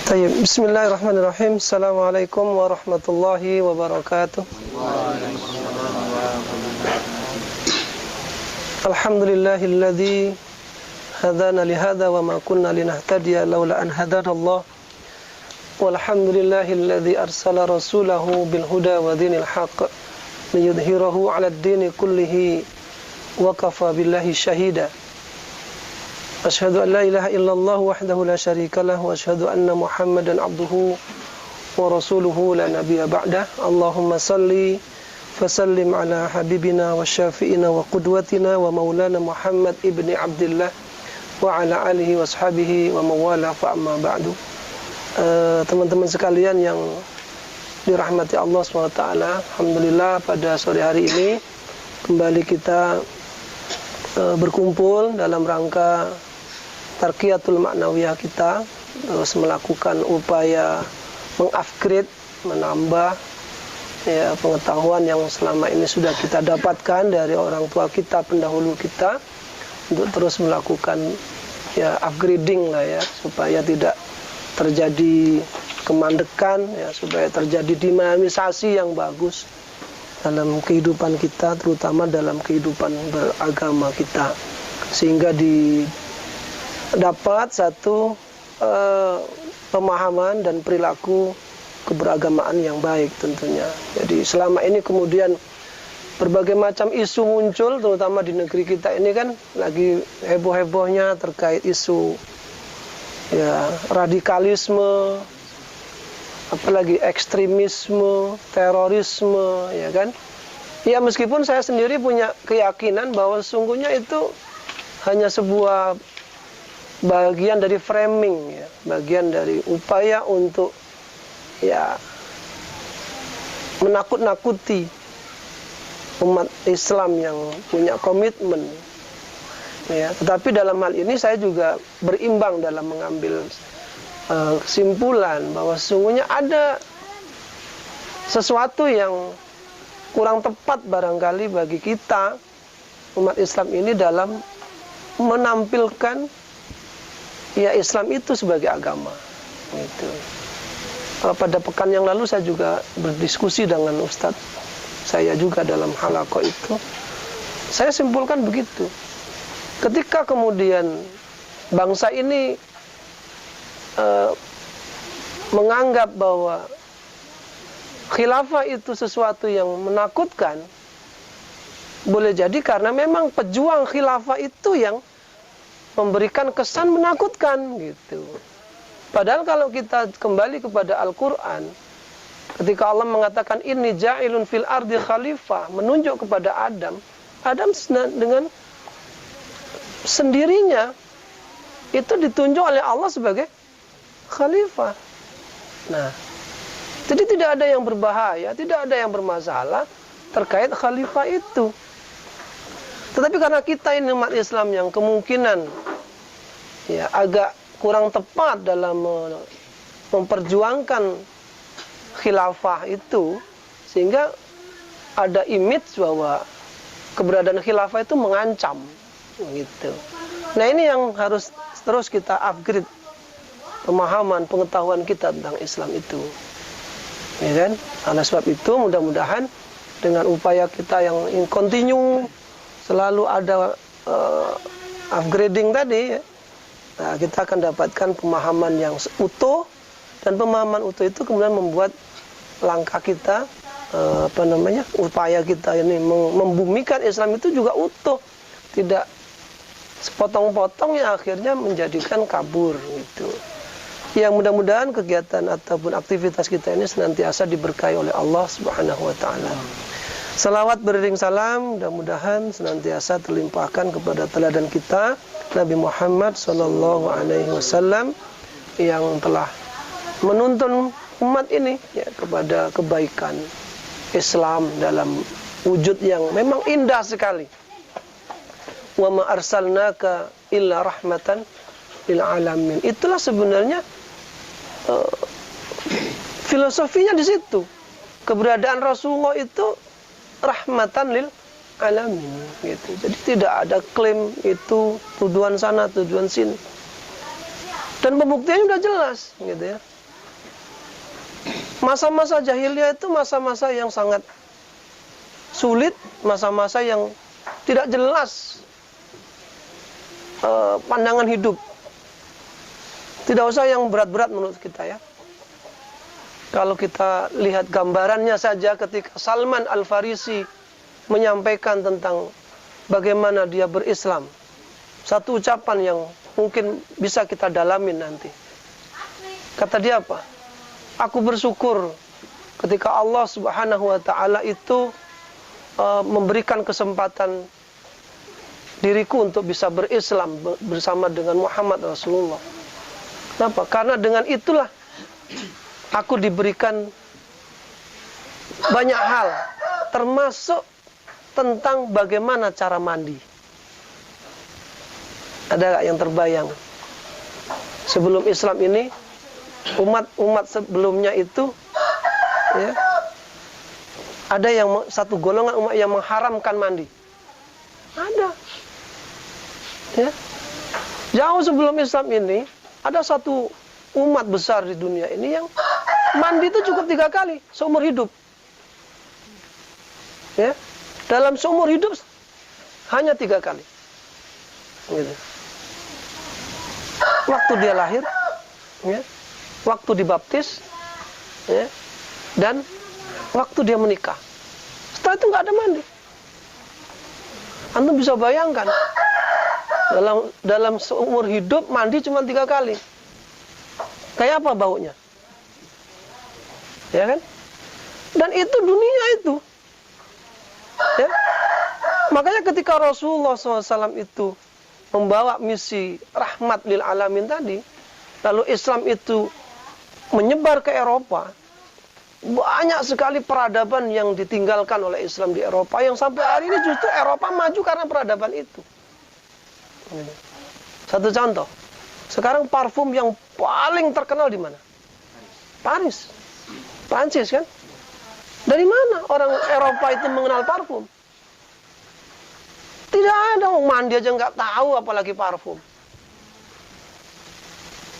Tayyib. Bismillahirrahmanirrahim. Assalamualaikum warahmatullahi wabarakatuh. Alhamdulillahilladzi hadana lihada wa ma kunna linahtadiya laula an hadana Allah. Walhamdulillahilladzi arsala rasulahu bil huda wa dinil haqq liyudhhirahu 'ala ad-dini kullihi wa kafa billahi shahida. Asyhadu an la ilaha illallah wahdahu la syarika lah wa asyhadu anna Muhammadan abduhu wa rasuluhu la nabiyya ba'dah. Allahumma salli fasallim ala habibina wa syafi'ina wa qudwatina wa maulana Muhammad ibni Abdillah wa ala alihi wa ashabihi wa mawala fa amma ba'du. Teman-teman sekalian yang dirahmati Allah SWT, alhamdulillah pada sore hari ini kembali kita berkumpul dalam rangka tarqiyatul ma'nawiyah kita, terus melakukan upaya mengupgrade, menambah ya pengetahuan yang selama ini sudah kita dapatkan dari orang tua kita, pendahulu kita, untuk terus melakukan ya upgrading lah ya, supaya tidak terjadi kemandekan ya, supaya terjadi dinamisasi yang bagus dalam kehidupan kita, terutama dalam kehidupan beragama kita, sehingga dapat satu pemahaman dan perilaku keberagamaan yang baik tentunya. Jadi selama ini kemudian berbagai macam isu muncul, terutama di negeri kita ini kan lagi heboh-hebohnya terkait isu ya radikalisme, apalagi ekstremisme, terorisme, ya kan? Ya meskipun saya sendiri punya keyakinan bahwa sesungguhnya itu hanya sebuah bagian dari framing, ya, bagian dari upaya untuk ya menakut-nakuti umat Islam yang punya komitmen. Ya, tetapi dalam hal ini saya juga berimbang dalam mengambil kesimpulan bahwa sesungguhnya ada sesuatu yang kurang tepat barangkali bagi kita umat Islam ini dalam menampilkan ya Islam itu sebagai agama. Gitu. Pada pekan yang lalu saya juga berdiskusi dengan Ustadz saya juga dalam halaqah itu. Saya simpulkan begitu. Ketika kemudian bangsa ini menganggap bahwa khilafah itu sesuatu yang menakutkan, boleh jadi karena memang pejuang khilafah itu yang memberikan kesan menakutkan gitu. Padahal kalau kita kembali kepada Al-Quran, ketika Allah mengatakan inni ja'ilun fil ardi khalifah, menunjuk kepada Adam dengan sendirinya itu ditunjuk oleh Allah sebagai khalifah. Nah, jadi tidak ada yang berbahaya, tidak ada yang bermasalah terkait khalifah itu. Tetapi karena kita ini umat Islam yang kemungkinan ya agak kurang tepat dalam memperjuangkan khilafah itu, sehingga ada image bahwa keberadaan khilafah itu mengancam gitu. Nah, ini yang harus terus kita upgrade pemahaman, pengetahuan kita tentang Islam itu, ya kan? Oleh sebab itu mudah-mudahan dengan upaya kita yang continue, selalu ada upgrading tadi ya, nah, kita akan dapatkan pemahaman yang utuh, dan pemahaman utuh itu kemudian membuat langkah kita upaya kita ini membumikan Islam itu juga utuh, tidak sepotong-potong yang akhirnya menjadikan kabur gitu. Yang mudah-mudahan kegiatan ataupun aktivitas kita ini senantiasa diberkahi oleh Allah Subhanahu wa taala. Salawat beriring salam mudah-mudahan senantiasa terlimpahkan kepada teladan kita Nabi Muhammad sallallahu alaihi wasallam yang telah menuntun umat ini ya kepada kebaikan Islam dalam wujud yang memang indah sekali. Wa ma arsalnaka illa rahmatan lil alamin. Itulah sebenarnya filosofinya di situ. Keberadaan Rasulullah itu rahmatan lil alamin gitu. Jadi tidak ada klaim itu tujuan sana, tujuan sini. Dan pembuktiannya sudah jelas gitu ya. Masa-masa jahiliyah itu masa-masa yang sangat sulit, masa-masa yang tidak jelas pandangan hidup. Tidak usah yang berat-berat menurut kita ya. Kalau kita lihat gambarannya saja ketika Salman Al-Farisi menyampaikan tentang bagaimana dia berislam. Satu ucapan yang mungkin bisa kita dalamin nanti. Kata dia apa? Aku bersyukur ketika Allah Subhanahu wa ta'ala itu memberikan kesempatan diriku untuk bisa berislam bersama dengan Muhammad Rasulullah. Kenapa? Karena dengan itulah aku diberikan banyak hal, termasuk tentang bagaimana cara mandi. Ada gak yang terbayang? Sebelum Islam ini, umat sebelumnya itu, ya, ada yang satu golongan umat yang mengharamkan mandi. Ada. Ya. Jauh sebelum Islam ini, ada satu umat besar di dunia ini yang mandi itu cukup 3 kali seumur hidup. Ya. Dalam seumur hidup hanya 3 kali. Gitu. Waktu dia lahir, ya, waktu dibaptis, ya, dan waktu dia menikah. Setelah itu nggak ada mandi. Antum bisa bayangkan, dalam seumur hidup mandi cuma 3 kali. Kayak apa baunya? Ya kan? Dan itu dunia itu. Ya? Makanya ketika Rasulullah SAW itu membawa misi rahmat lil alamin tadi, lalu Islam itu menyebar ke Eropa, banyak sekali peradaban yang ditinggalkan oleh Islam di Eropa, yang sampai hari ini justru Eropa maju karena peradaban itu. Satu contoh, sekarang parfum yang paling terkenal di mana? Paris, Prancis kan? Dari mana orang Eropa itu mengenal parfum? Tidak ada, mandi aja nggak tahu apalagi parfum.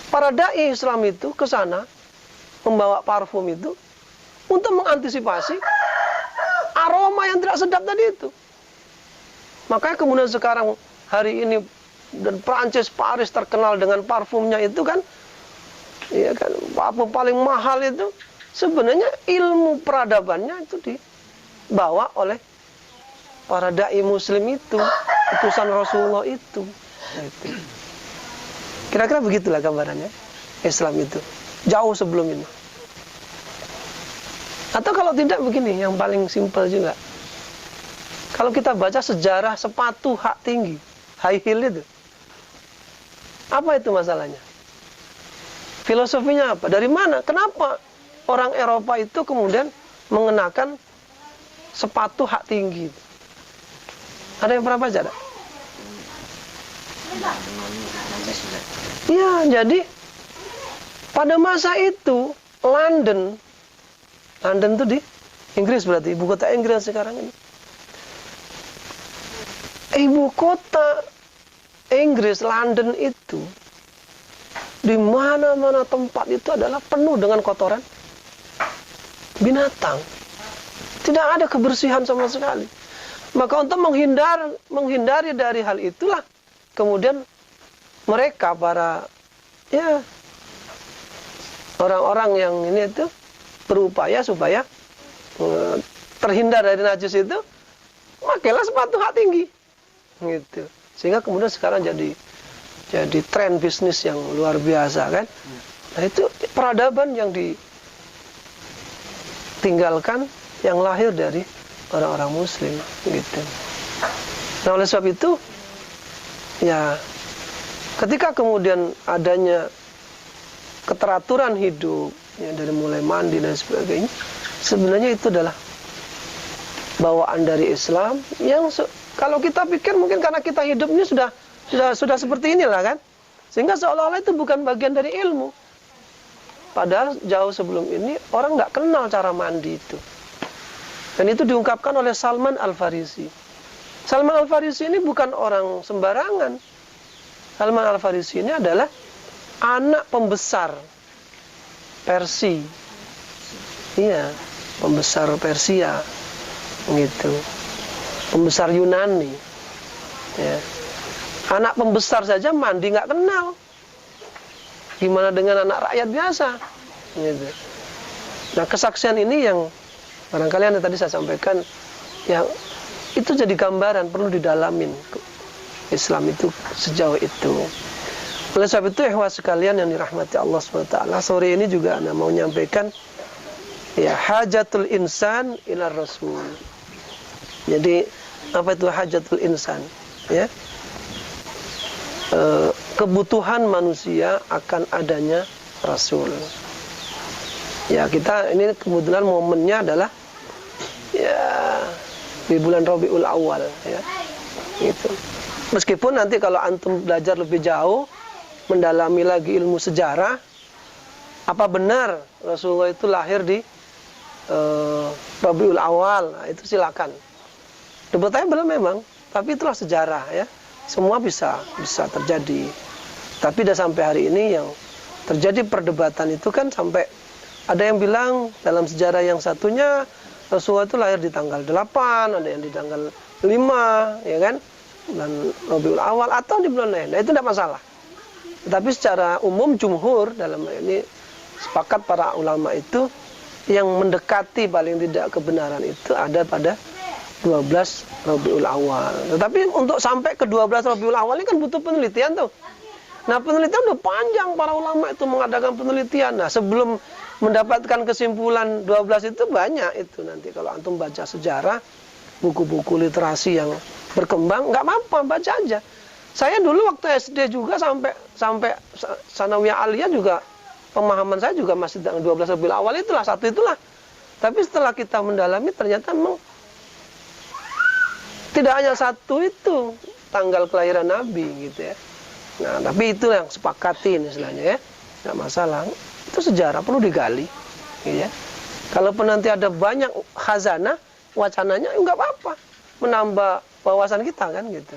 Para dai Islam itu ke sana membawa parfum itu untuk mengantisipasi aroma yang tidak sedap tadi itu. Makanya kemudian sekarang hari ini dan Prancis, Paris terkenal dengan parfumnya itu kan, ya kan, parfum paling mahal itu sebenarnya ilmu peradabannya itu dibawa oleh para dai muslim itu, utusan Rasulullah itu. Kira-kira begitulah gambarannya Islam itu jauh sebelum ini. Atau kalau tidak begini, yang paling simpel juga. Kalau kita baca sejarah sepatu hak tinggi, high heel itu, apa itu masalahnya? Filosofinya apa? Dari mana? Kenapa orang Eropa itu kemudian mengenakan sepatu hak tinggi? Ada yang pernah baca? Ya, jadi pada masa itu London itu di Inggris, berarti ibu kota Inggris sekarang ini. Ibu kota Inggris, London itu, di mana-mana tempat itu adalah penuh dengan kotoran binatang. Tidak ada kebersihan sama sekali. Maka untuk menghindari dari hal itulah, kemudian mereka para orang-orang yang ini itu berupaya supaya terhindar dari najis itu, pakailah sepatu hak tinggi, gitu. Sehingga kemudian sekarang jadi tren bisnis yang luar biasa kan. Nah itu peradaban yang ditinggalkan, yang lahir dari orang-orang Muslim, gitu. Nah oleh sebab itu, ya ketika kemudian adanya keteraturan hidup, ya, dari mulai mandi dan sebagainya, sebenarnya itu adalah bawaan dari Islam yang kalau kita pikir mungkin karena kita hidupnya sudah seperti inilah kan, sehingga seolah-olah itu bukan bagian dari ilmu. Padahal jauh sebelum ini orang nggak kenal cara mandi itu. Dan itu diungkapkan oleh Salman Al-Farisi. Salman Al-Farisi ini bukan orang sembarangan. Salman Al-Farisi ini adalah anak pembesar Persia. Iya, pembesar Persia, gitu. Pembesar Yunani. Ya. Anak pembesar saja mandi nggak kenal. Gimana dengan anak rakyat biasa? Gitu. Nah, kesaksian ini yang barangkali yang tadi saya sampaikan, ya itu jadi gambaran, perlu didalamin Islam itu sejauh itu. Oleh sebab itu, ikhwah sekalian yang dirahmati Allah SWT, sore ini juga Anda mau menyampaikan, ya, hajatul insan ila rasul. Jadi apa itu hajatul insan? Ya, kebutuhan manusia akan adanya rasul. Ya, kita ini kebetulan momennya adalah ya di bulan Rabiul Awal, ya. Gitu. Meskipun nanti kalau antum belajar lebih jauh, mendalami lagi ilmu sejarah, apa benar Rasulullah itu lahir di Rabiul Awal? Nah, itu silakan. Debatnya belum memang, tapi itulah sejarah, ya. Semua bisa terjadi. Tapi udah sampai hari ini yang terjadi perdebatan itu kan sampai ada yang bilang dalam sejarah yang satunya Rasulullah itu lahir di tanggal 8, ada yang di tanggal 5, ya kan? Dan Rabiul Awal atau di bulan lain. Nah, itu tidak masalah. Tapi secara umum jumhur dalam ini sepakat para ulama itu yang mendekati paling tidak kebenaran itu ada pada 12 Rabiul Awal. Tetapi untuk sampai ke 12 Rabiul Awal ini kan butuh penelitian tuh. Nah, penelitian udah panjang, para ulama itu mengadakan penelitian. Nah, sebelum mendapatkan kesimpulan 12 itu banyak itu nanti kalau antum baca sejarah, buku-buku literasi yang berkembang, nggak apa-apa, baca aja. Saya dulu waktu SD juga sampai Sanawiyah Aliyah juga pemahaman saya juga masih tanggal 12 Rabiul Awal itulah, satu itulah. Tapi setelah kita mendalami ternyata memang tidak hanya satu itu tanggal kelahiran Nabi gitu ya. Nah, tapi itu yang sepakatin istilahnya, ya. Nggak masalah. Itu sejarah perlu digali, gitu ya. Kalaupun nanti ada banyak khazanah, wacananya nggak apa-apa, menambah wawasan kita kan gitu.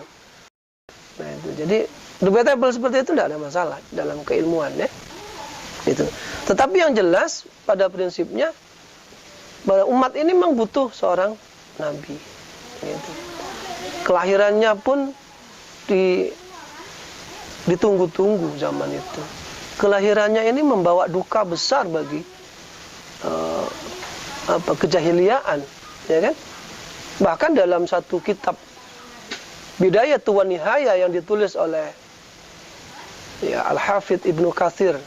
Nah, itu jadi debatable seperti itu tidak ada masalah dalam keilmuan, ya. Gitu. Tetapi yang jelas pada prinsipnya bahwa umat ini memang butuh seorang nabi. Gitu. Kelahirannya pun ditunggu-tunggu zaman itu. Kelahirannya ini membawa duka besar bagi kejahiliaan, ya kan? Bahkan dalam satu kitab Bidayatun wa Nihayah yang ditulis oleh Al-Hafidz Ibnu Katsir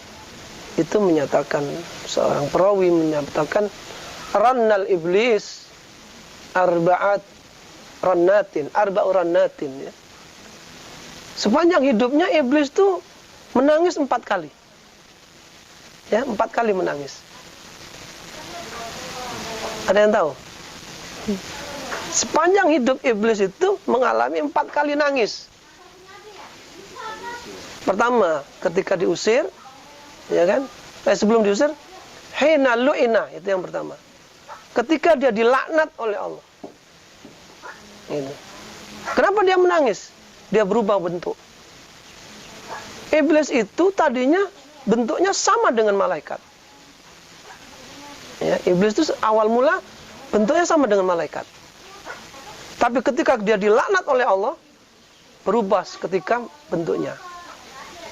itu menyatakan, seorang perawi menyatakan, rannal iblis arba'u rannatin, ya. Sepanjang hidupnya iblis tuh menangis 4 kali. Ya, 4 kali menangis. Ada yang tahu? Sepanjang hidup iblis itu mengalami 4 kali nangis. Pertama, ketika diusir, ya kan? Sebelum diusir, hina lu'ina, itu yang pertama. Ketika dia dilaknat oleh Allah. Gitu. Kenapa dia menangis? Dia berubah bentuk. Iblis itu tadinya bentuknya sama dengan malaikat. Ya, iblis itu awal mula bentuknya sama dengan malaikat. Tapi ketika dia dilaknat oleh Allah, berubah ketika bentuknya.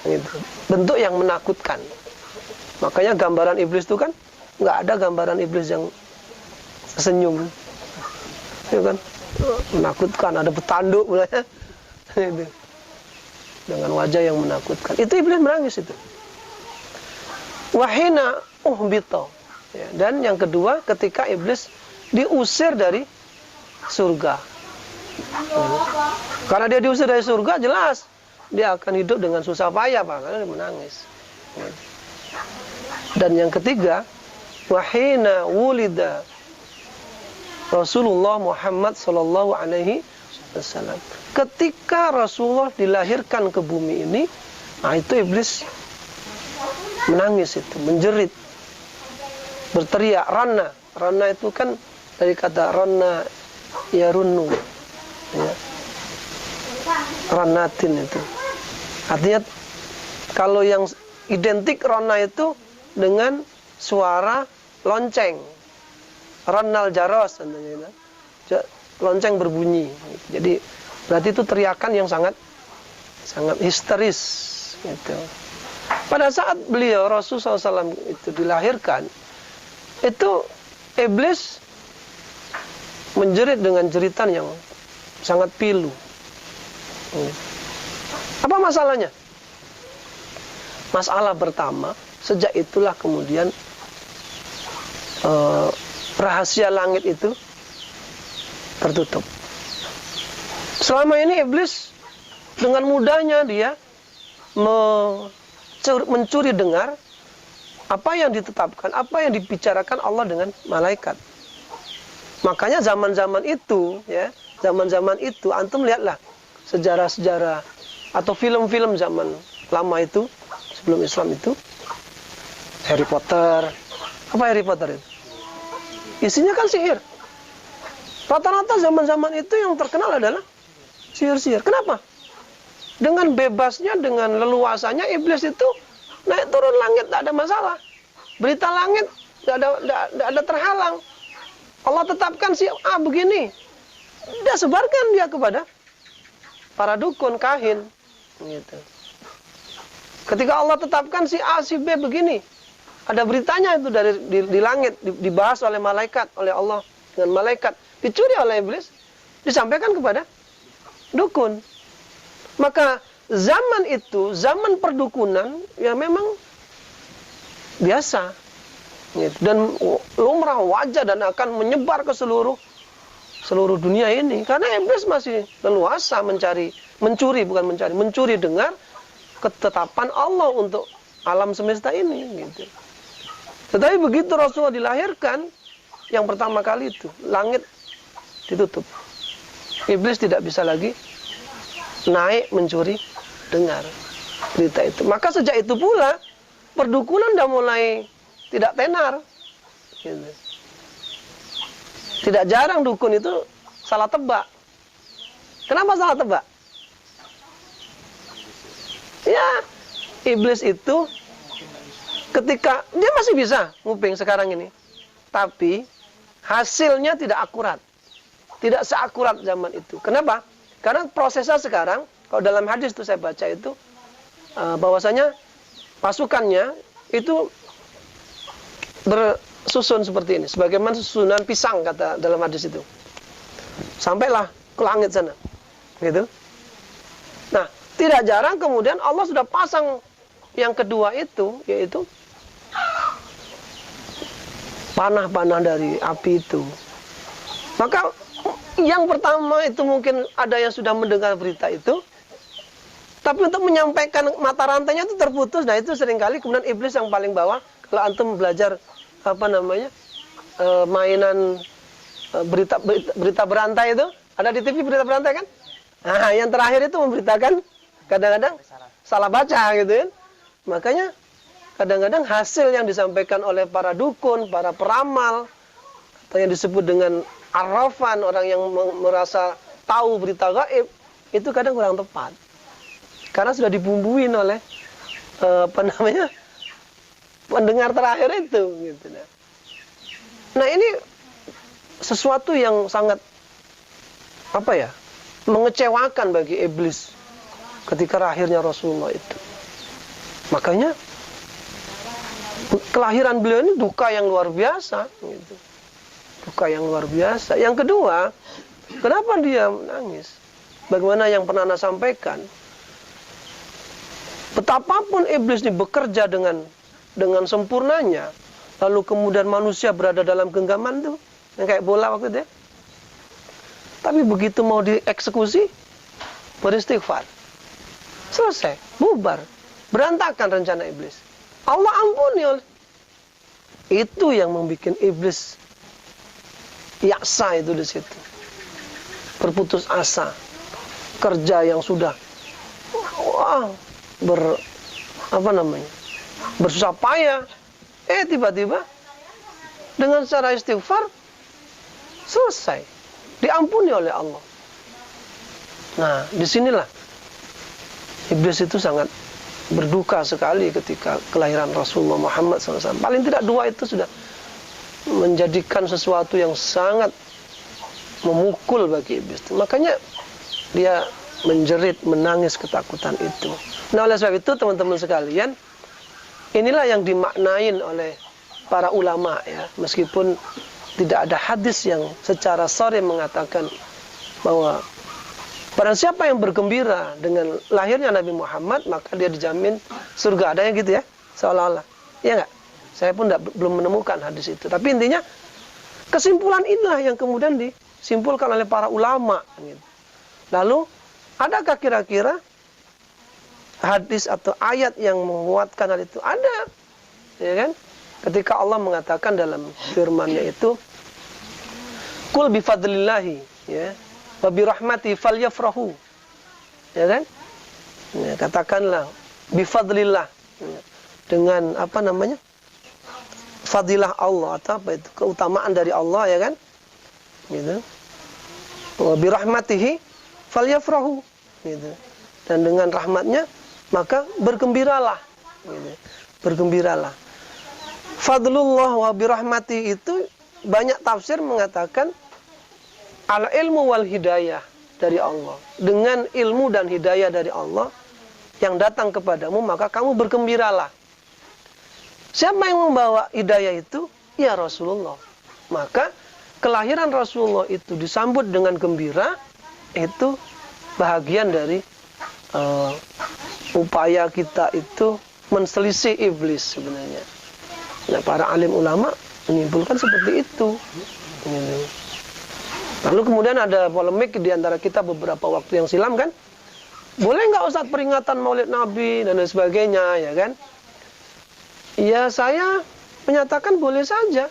Gitu. Bentuk yang menakutkan. Makanya gambaran iblis itu kan nggak ada gambaran iblis yang senyum. Ya kan? Menakutkan, ada petanduk mulanya. Itu. Dengan wajah yang menakutkan. Itu iblis menangis itu. Wahina uhbita. Ya, dan yang kedua ketika iblis diusir dari surga. Karena dia diusir dari surga, jelas dia akan hidup dengan susah payah, Pak, karena dia menangis. Dan yang ketiga, wahina wulida Rasulullah Muhammad sallallahu alaihi wasallam. Ketika Rasulullah dilahirkan ke bumi ini, nah itu iblis menangis itu, menjerit, berteriak, ranna. Ranna itu kan dari kata ranna yarunnu, ya. Rannatin itu. Artinya kalau yang identik ranna itu dengan suara lonceng, Ronal jaros tentunya itu. Lonceng berbunyi. Jadi berarti itu teriakan yang sangat histeris gitu. Pada saat beliau Rasulullah SAW itu dilahirkan, itu iblis menjerit dengan jeritan yang sangat pilu. Apa masalahnya? Masalah pertama, sejak itulah kemudian rahasia langit itu tertutup. Selama ini iblis dengan mudahnya dia mencuri dengar apa yang ditetapkan, apa yang dibicarakan Allah dengan malaikat. Makanya zaman-zaman itu, ya, zaman-zaman itu antum lihatlah sejarah-sejarah atau film-film zaman lama itu, sebelum Islam itu, Harry Potter. Apa Harry Potter itu? Isinya kan sihir. Rata-rata zaman-zaman itu yang terkenal adalah sihir-sihir. Kenapa? Dengan bebasnya, dengan leluasanya iblis itu naik turun langit, tidak ada masalah. Berita langit tidak ada terhalang. Allah tetapkan si A begini, dia sebarkan dia kepada para dukun, kahin, gitu. Ketika Allah tetapkan si A, si B begini, ada beritanya itu dari di langit, dibahas oleh malaikat, oleh Allah dengan malaikat, dicuri oleh iblis, disampaikan kepada dukun. Maka zaman itu, zaman perdukunan, ya memang biasa, gitu. Dan lumrah, wajar, dan akan menyebar ke seluruh dunia ini. Karena iblis masih leluasa mencuri dengar ketetapan Allah untuk alam semesta ini, gitu. Tetapi begitu Rasulullah dilahirkan, yang pertama kali itu langit ditutup. Iblis tidak bisa lagi naik mencuri dengar berita itu. Maka sejak itu pula perdukunan sudah mulai tidak tenar, gitu. Tidak jarang dukun itu salah tebak. Kenapa salah tebak? Ya, iblis itu ketika dia masih bisa nguping sekarang ini, tapi hasilnya tidak akurat, tidak seakurat zaman itu. Kenapa? Karena prosesnya sekarang, kalau dalam hadis itu saya baca itu, bahwasanya pasukannya itu bersusun seperti ini, sebagaimana susunan pisang kata dalam hadis itu. Sampailah ke langit sana, gitu. Nah, tidak jarang kemudian Allah sudah pasang yang kedua itu, yaitu panah-panah dari api itu. Maka yang pertama itu mungkin ada yang sudah mendengar berita itu, tapi untuk menyampaikan mata rantainya itu terputus. Nah, itu seringkali kemudian iblis yang paling bawah. Kalau antum belajar mainan berita berantai itu, ada di TV berita berantai kan? Nah, yang terakhir itu memberitakan kadang-kadang salah baca, gitu kan? Makanya kadang-kadang hasil yang disampaikan oleh para dukun, para peramal, atau yang disebut dengan arrafan, orang yang merasa tahu berita gaib, itu kadang kurang tepat. Karena sudah dibumbuin oleh pendengar terakhir itu, gitu. Nah, ini sesuatu yang sangat mengecewakan bagi iblis ketika lahirnya Rasulullah itu. Makanya kelahiran beliau ini duka yang luar biasa, gitu. Duka yang luar biasa. Yang kedua, kenapa dia menangis? Bagaimana yang pernah Anda sampaikan? Betapapun iblis ini bekerja dengan sempurnanya, lalu kemudian manusia berada dalam genggaman tuh, yang kayak bola waktu itu ya. Tapi begitu mau dieksekusi, beristighfar, selesai, bubar, berantakan rencana iblis. Allah ampuni. Itu yang membuat iblis yaksa itu di situ, berputus asa, kerja yang sudah bersusah payah, tiba-tiba dengan cara istighfar selesai, diampuni oleh Allah. Nah, disinilah iblis itu sangat berduka sekali ketika kelahiran Rasulullah Muhammad SAW. Paling tidak dua itu sudah menjadikan sesuatu yang sangat memukul bagi iblis. Makanya dia menjerit, menangis ketakutan itu. Nah, oleh sebab itu teman-teman sekalian, inilah yang dimaknain oleh para ulama ya, meskipun tidak ada hadis yang secara sharih mengatakan bahwa barang siapa yang bergembira dengan lahirnya Nabi Muhammad, maka dia dijamin surga. Ada yang gitu ya, seolah-olah. Iya nggak? Saya pun belum menemukan hadis itu. Tapi intinya, kesimpulan inilah yang kemudian disimpulkan oleh para ulama. Gitu. Lalu, adakah kira-kira hadis atau ayat yang menguatkan hal itu? Ada. Ya kan? Ketika Allah mengatakan dalam firman-Nya itu, Qul bifadlillahi, ya, wa birahmati falyafrahu. Ya kan? Ya, katakanlah bifadlillah. Ya, dengan apa namanya? Fadilah Allah atau apa itu? Keutamaan dari Allah, ya kan? Gitu. Wa birahmatihi falyafrahu. Gitu. Dan dengan rahmatnya maka bergembiralah. Gitu. Bergembiralah. Fadlullah wa birahmati itu banyak tafsir mengatakan al ilmu wal hidayah dari Allah. Dengan ilmu dan hidayah dari Allah yang datang kepadamu, maka kamu bergembiralah. Siapa yang membawa hidayah itu? Ya Rasulullah. Maka kelahiran Rasulullah itu disambut dengan gembira, itu bahagian dari upaya kita itu menselisih iblis sebenarnya. Nah, para alim ulama menyimpulkan seperti itu. Lalu kemudian ada polemik di antara kita beberapa waktu yang silam kan, boleh nggak Ustaz peringatan Maulid Nabi dan lain sebagainya, ya kan? Ya, saya menyatakan boleh saja.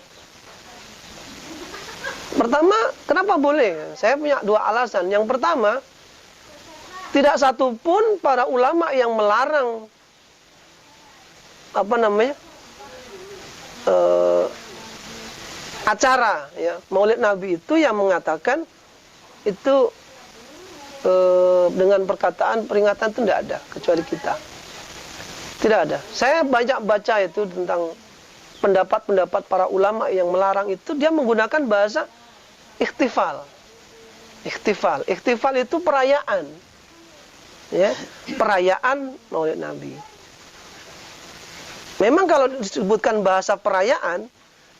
Pertama, kenapa boleh? Saya punya dua alasan. Yang pertama, tidak satu pun para ulama yang melarang apa namanya acara ya Maulid Nabi itu yang mengatakan itu dengan perkataan peringatan itu tidak ada kecuali kita. Tidak ada. Saya banyak baca itu tentang pendapat-pendapat para ulama yang melarang itu, dia menggunakan bahasa ikhtifal. Ikhtifal. Ikhtifal itu perayaan. Ya, perayaan Maulid Nabi. Memang kalau disebutkan bahasa perayaan,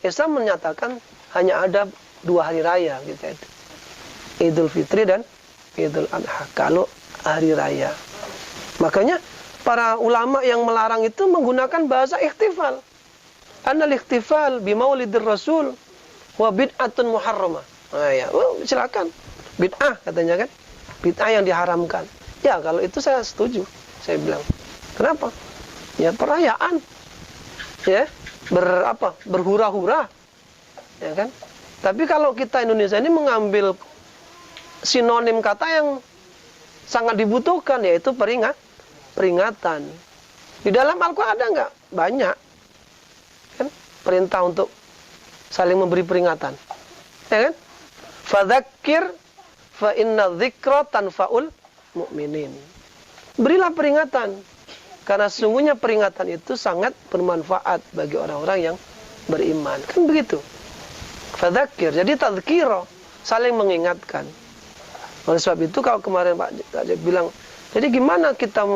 Islam menyatakan hanya ada 2 hari raya gitu. Idul Fitri dan Idul Adha. Kalau hari raya. Makanya para ulama yang melarang itu menggunakan bahasa ikhtifal. Annal ikhtifal bi maulidir rasul wa bid'atun muharramah. Nah, ya, silakan. Bid'ah katanya kan. Bid'ah yang diharamkan. Ya, kalau itu saya setuju. Saya bilang. Kenapa? Ya, perayaan. Ya, berhura-hura. Ya kan? Tapi kalau kita Indonesia ini mengambil sinonim kata yang sangat dibutuhkan, yaitu peringatan. Di dalam Al-Quran ada nggak? Banyak. Kan? Perintah untuk saling memberi peringatan. Ya kan? Fadzakir fa inna dzikra tanfa'ul mu'minin. Berilah peringatan. Karena sesungguhnya peringatan itu sangat bermanfaat bagi orang-orang yang beriman. Kan begitu. Fadzakir. Jadi tadzkira, saling mengingatkan. Oleh sebab itu kalau kemarin Pak Jack bilang, jadi gimana kita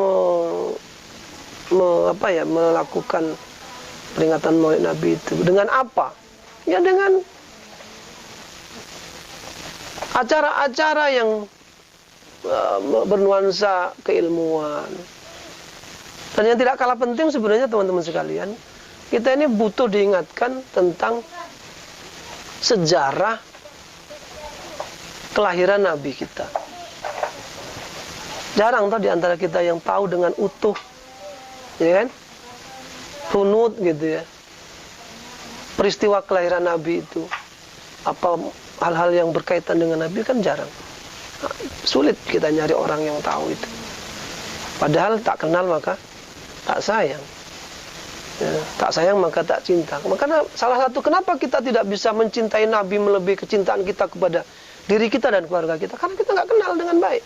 melakukan peringatan Maulid Nabi itu? Dengan apa? Ya dengan acara-acara yang bernuansa keilmuan. Dan yang tidak kalah penting sebenarnya teman-teman sekalian, kita ini butuh diingatkan tentang sejarah kelahiran Nabi kita. Jarang toh di antara kita yang tahu dengan utuh, ya kan? Runut gitu ya. Peristiwa kelahiran Nabi itu, apa hal-hal yang berkaitan dengan Nabi kan jarang. Sulit kita nyari orang yang tahu itu. Padahal tak kenal maka tak sayang. Ya, tak sayang maka tak cinta. Makanya salah satu kenapa kita tidak bisa mencintai Nabi melebihi kecintaan kita kepada diri kita dan keluarga kita, karena kita nggak kenal dengan baik.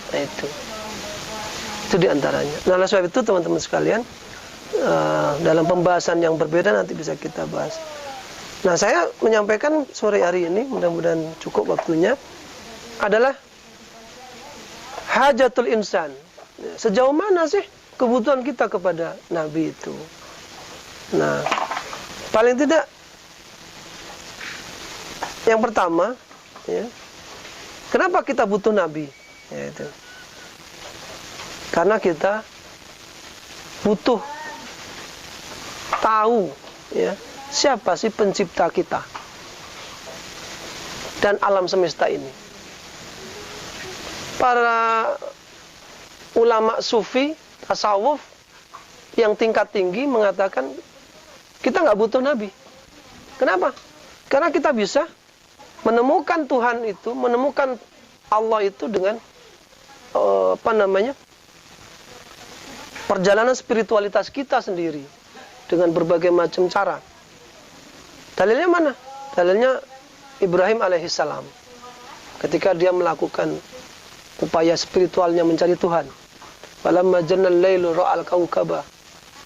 Nah, itu diantaranya. Nah, oleh sebab itu teman-teman sekalian, dalam pembahasan yang berbeda nanti bisa kita bahas. Nah, saya menyampaikan sore hari ini, mudah-mudahan cukup waktunya, adalah hajatul insan. Sejauh mana sih kebutuhan kita kepada Nabi itu? Nah, paling tidak yang pertama, ya, kenapa kita butuh Nabi? Ya, itu. Karena kita butuh tahu, ya, siapa sih pencipta kita dan alam semesta ini. Para ulama sufi, tasawuf yang tingkat tinggi mengatakan kita nggak butuh Nabi. Kenapa? Karena kita bisa menemukan Tuhan itu, menemukan Allah itu dengan perjalanan spiritualitas kita sendiri dengan berbagai macam cara. Dalilnya mana? Dalilnya Ibrahim alaihissalam. Ketika dia melakukan upaya spiritualnya mencari Tuhan. Falamma jannal lailu ra'al kaukaba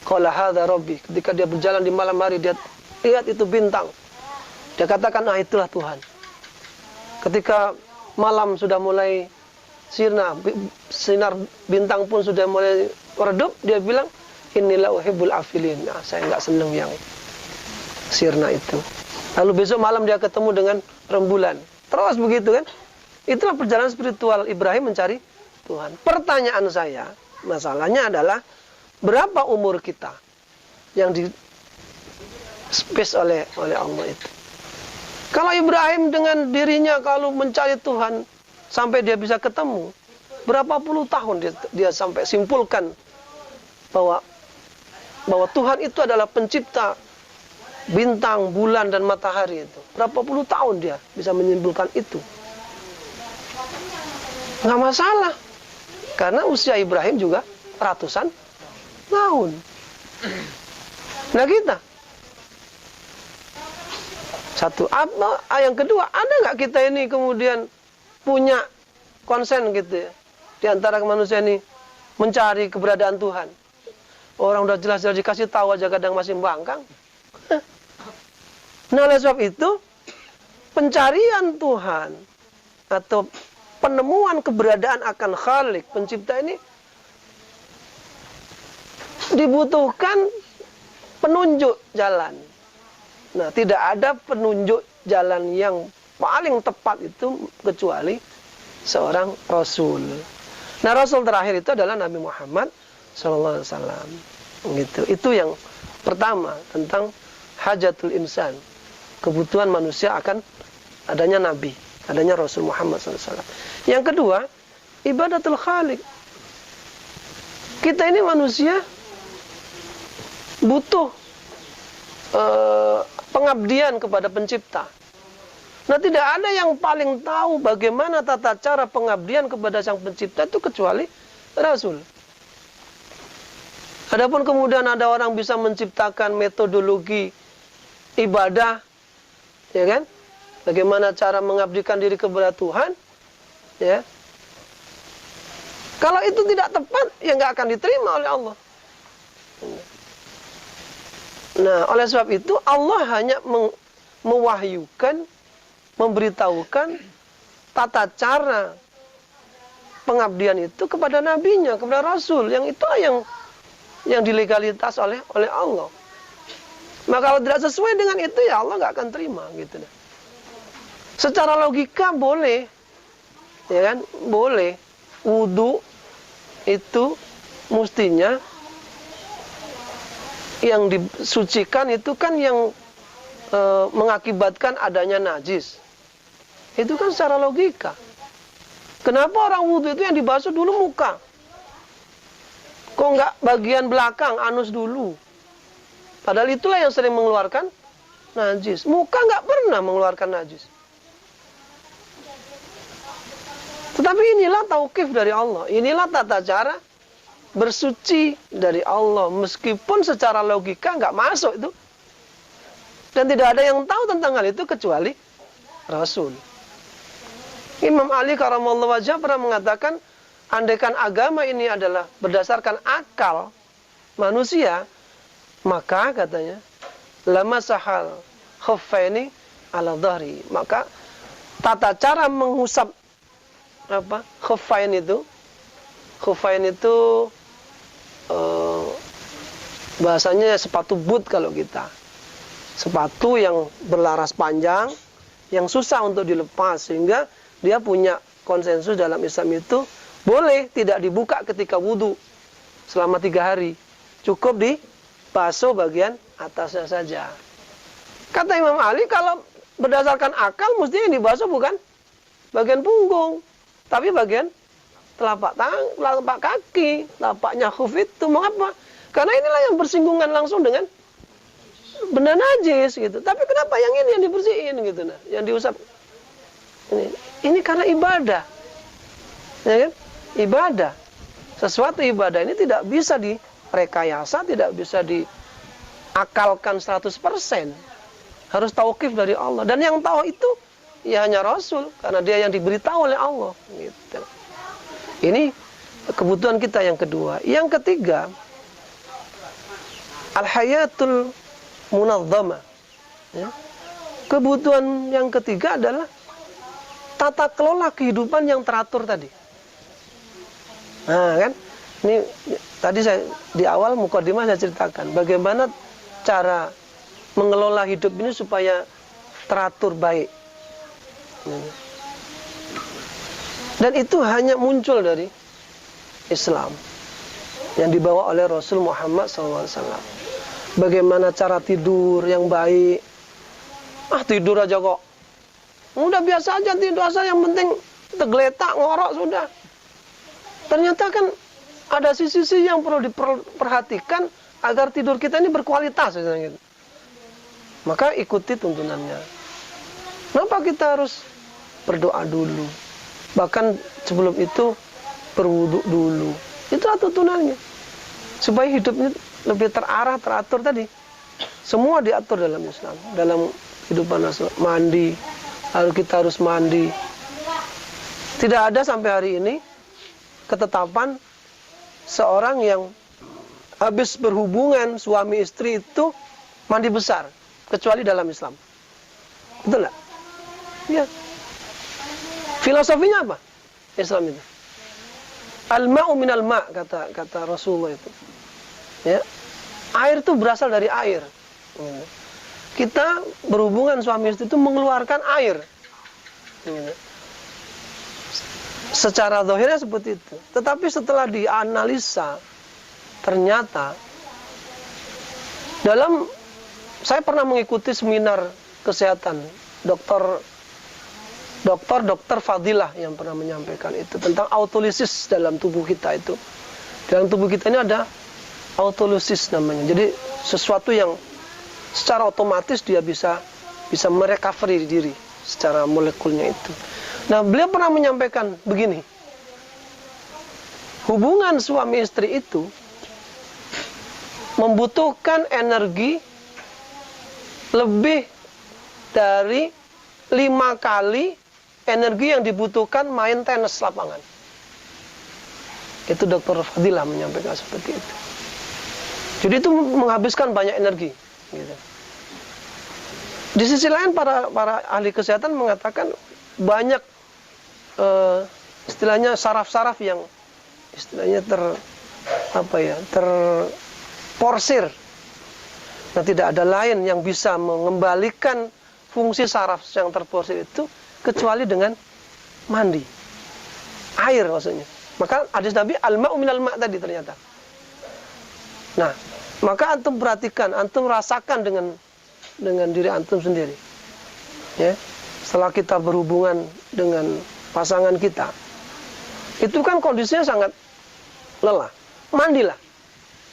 qala hadza rabbi. Ketika dia berjalan di malam hari, dia lihat itu bintang. Dia katakan, "Ah, itulah Tuhan." Ketika malam sudah mulai sirna, sinar bintang pun sudah mulai redup, dia bilang, "Inilah uhibbul afilin." Nah, saya enggak senang yang sirna itu. Lalu besok malam dia ketemu dengan rembulan. Terus begitu kan? Itulah perjalanan spiritual Ibrahim mencari Tuhan. Pertanyaan saya, masalahnya adalah berapa umur kita yang di space oleh Allah itu. Kalau Ibrahim dengan dirinya kalau mencari Tuhan sampai dia bisa ketemu, berapa puluh tahun dia sampai simpulkan bahwa Tuhan itu adalah pencipta bintang, bulan dan matahari itu. Berapa puluh tahun dia bisa menyimpulkan itu. Nggak masalah. Karena usia Ibrahim juga ratusan tahun. Nah, kita satu. Yang kedua, ada nggak kita ini kemudian punya konsen gitu ya, di antara manusia ini mencari keberadaan Tuhan. Orang udah jelas-jelas dikasih tahu aja kadang masih membangkang. Nah, oleh sebab itu pencarian Tuhan atau penemuan keberadaan akan Khalik, pencipta ini dibutuhkan penunjuk jalan. Nah, tidak ada penunjuk jalan yang paling tepat itu kecuali seorang Rasul. Nah, Rasul terakhir itu adalah Nabi Muhammad SAW. Gitu. Itu yang pertama tentang hajatul insan. Kebutuhan manusia akan adanya Nabi, adanya Rasul Muhammad SAW. Yang kedua, ibadatul Khalik. Kita ini manusia butuh pengabdian kepada pencipta. Nah, tidak ada yang paling tahu bagaimana tata cara pengabdian kepada sang pencipta itu kecuali Rasul. Adapun kemudian ada orang bisa menciptakan metodologi ibadah, ya kan? Bagaimana cara mengabdikan diri kepada Tuhan, ya. Kalau itu tidak tepat, ya nggak akan diterima oleh Allah. Nah, oleh sebab itu Allah hanya mewahyukan, memberitahukan tata cara pengabdian itu kepada nabinya, kepada Rasul. Yang itu yang dilegalitas oleh Allah. Maka kalau tidak sesuai dengan itu, ya Allah nggak akan terima, gitu. Secara logika boleh, ya kan? Boleh. Wudu itu mestinya yang disucikan itu kan yang mengakibatkan adanya najis. Itu kan secara logika. Kenapa orang wudu itu yang dibasuh dulu muka? Kok nggak bagian belakang, anus dulu? Padahal itulah yang sering mengeluarkan najis. Muka nggak pernah mengeluarkan najis. Tetapi inilah tauqif dari Allah. Inilah tata cara bersuci dari Allah. Meskipun secara logika nggak masuk itu. Dan tidak ada yang tahu tentang hal itu kecuali Rasul. Imam Ali karamallahu wajhah pernah mengatakan, andaikan agama ini adalah berdasarkan akal manusia, maka katanya lama sahal khuffaini ala dhahri. Maka tata cara mengusap khuffain itu bahasanya sepatu boot kalau kita. Sepatu yang berlaras panjang, yang susah untuk dilepas, sehingga dia punya konsensus dalam Islam itu boleh tidak dibuka ketika wudhu selama 3 hari. Cukup dibasuh bagian atasnya saja. Kata Imam Ali, kalau berdasarkan akal mestinya yang dibasuh bukan bagian punggung, tapi bagian telapak tangan, telapak kaki, telapaknya khuf itu. Mengapa? Karena inilah yang bersinggungan langsung dengan benda najis gitu. Tapi kenapa yang ini yang dibersihin gitu, nah, yang diusap? Ini karena ibadah. Ya kan? Ibadah. Sesuatu ibadah ini tidak bisa direkayasa, tidak bisa diakalkan 100%. Harus tauqif dari Allah. Dan yang tahu itu ya hanya Rasul, karena dia yang diberitahu oleh Allah gitu. Ini kebutuhan kita yang kedua. Yang ketiga, al-hayatul munadzama. Ya. Kebutuhan yang ketiga adalah tata kelola kehidupan yang teratur tadi. Nah, kan? Ini tadi saya di awal mukadimah saya ceritakan bagaimana cara mengelola hidup ini supaya teratur baik. Dan itu hanya muncul dari Islam yang dibawa oleh Rasul Muhammad SAW. Bagaimana cara tidur yang baik. Tidur aja kok. Udah biasa aja tidur asal, yang penting tergeletak ngorok sudah. Ternyata kan ada sisi-sisi yang perlu diperhatikan agar tidur kita ini berkualitas. Gitu. Maka ikuti tuntunannya. Kenapa kita harus berdoa dulu? Bahkan sebelum itu berwudu dulu. Itulah tuntunannya. Supaya hidupnya lebih terarah, teratur tadi. Semua diatur dalam Islam. Dalam kehidupan Islam. Mandi. Lalu kita harus mandi. Tidak ada sampai hari ini ketetapan seorang yang habis berhubungan suami istri itu mandi besar. Kecuali dalam Islam. Betul nggak? Ya. Filosofinya apa? Islam itu. Al-ma'u minal ma' kata Rasulullah itu. Ya. Air itu berasal dari air. Kita berhubungan suami istri itu mengeluarkan air. Secara zahirnya seperti itu. Tetapi setelah dianalisa, ternyata saya pernah mengikuti seminar kesehatan dokter Fadilah yang pernah menyampaikan itu tentang autolisis dalam tubuh kita itu. Dalam tubuh kita ini ada autolisis namanya. Jadi sesuatu yang secara otomatis dia bisa merecovery diri secara molekulnya itu. Nah, beliau pernah menyampaikan begini. Hubungan suami istri itu membutuhkan energi lebih dari 5 kali energi yang dibutuhkan main tenis lapangan. Itu Dr. Fadilah menyampaikan seperti itu. Jadi itu menghabiskan banyak energi. Gitu. Di sisi lain para ahli kesehatan mengatakan banyak istilahnya saraf-saraf yang istilahnya terporsir. Nah, tidak ada lain yang bisa mengembalikan fungsi saraf yang terporsir itu kecuali dengan mandi. Air maksudnya. Maka hadis Nabi al-ma'u minal ma' tadi ternyata. Nah, maka antum perhatikan, antum rasakan dengan diri antum sendiri. Ya. Setelah kita berhubungan dengan pasangan kita, itu kan kondisinya sangat lelah. Mandilah.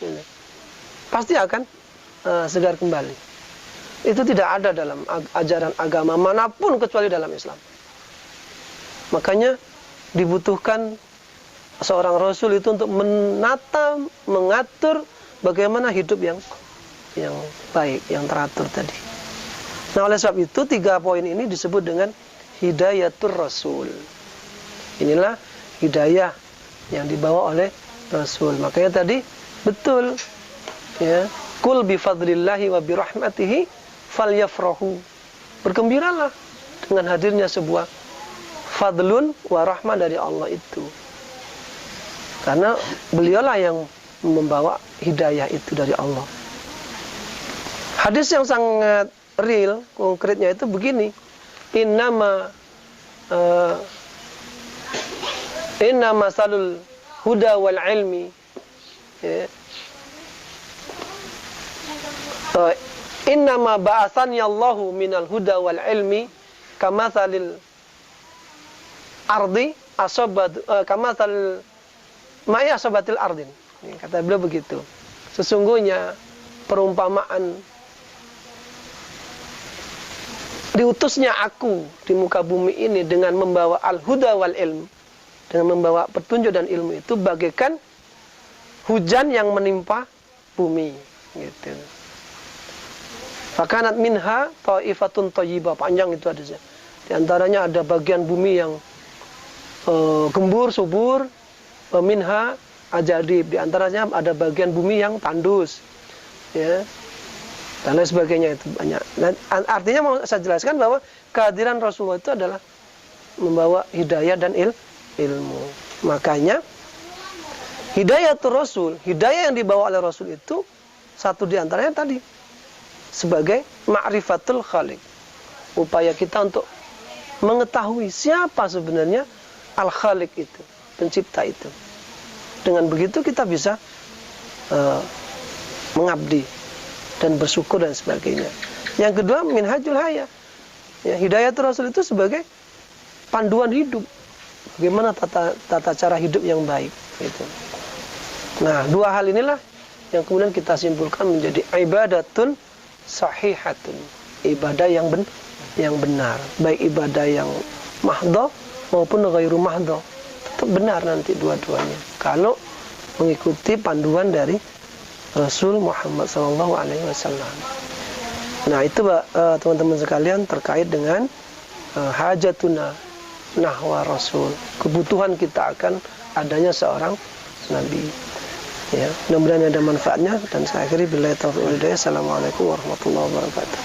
Ini. Pasti akan segar kembali. Itu tidak ada dalam ajaran agama manapun kecuali dalam Islam. Makanya dibutuhkan seorang Rasul itu untuk menata, mengatur bagaimana hidup yang baik, yang teratur tadi. Nah, oleh sebab itu 3 poin ini disebut dengan hidayatul Rasul. Inilah hidayah yang dibawa oleh Rasul. Makanya tadi betul ya, kul bi fadlillahi wa bi rahmatihi falyafrahu. Bergembiralah dengan hadirnya sebuah fadlun wa rahmah dari Allah itu. Karena beliaulah yang membawa hidayah itu dari Allah. Hadis yang sangat real, konkretnya itu begini. Innama salul huda wal ilmi, ya. Innama ba'athani Allahu minal huda wal ilmi kamathalil ardi kamathalil ma'i asabatil ardin. Kata beliau begitu. Sesungguhnya perumpamaan diutusnya aku di muka bumi ini dengan membawa al-huda wal ilm, dengan membawa petunjuk dan ilmu itu bagaikan hujan yang menimpa bumi, gitu. Fakanat minha ta'ifatun thayyibah, panjang itu hadisnya. Di antaranya ada bagian bumi yang gembur, subur, minha ajadib. Di antaranya ada bagian bumi yang tandus, ya. Dan lain sebagainya, itu banyak. Nah, artinya mau saya jelaskan bahwa kehadiran Rasulullah itu adalah membawa hidayah dan ilmu. Makanya hidayatul Rasul, hidayah yang dibawa oleh Rasul itu satu di antaranya tadi sebagai ma'rifatul khaliq. Upaya kita untuk mengetahui siapa sebenarnya al-khaliq itu, pencipta itu. Dengan begitu kita bisa mengabdi dan bersyukur dan sebagainya. Yang kedua, minhajul haya. Ya, hidayatul Rasul itu sebagai panduan hidup. Bagaimana tata cara hidup yang baik. Gitu. Nah, dua hal inilah yang kemudian kita simpulkan menjadi ibadatun sahihatun. Ibadah yang benar. Baik ibadah yang mahdhah maupun ghairu mahdhah. Tetap benar nanti dua-duanya. Kalau mengikuti panduan dari Rasul Muhammad SAW. Nah, itu teman-teman sekalian terkait dengan hajatuna nahwa Rasul, kebutuhan kita akan adanya seorang Nabi. Ya, mudah-mudahan ada manfaatnya, dan saya akhiri billahi taufiq wal hidayah. Assalamualaikum warahmatullahi wabarakatuh.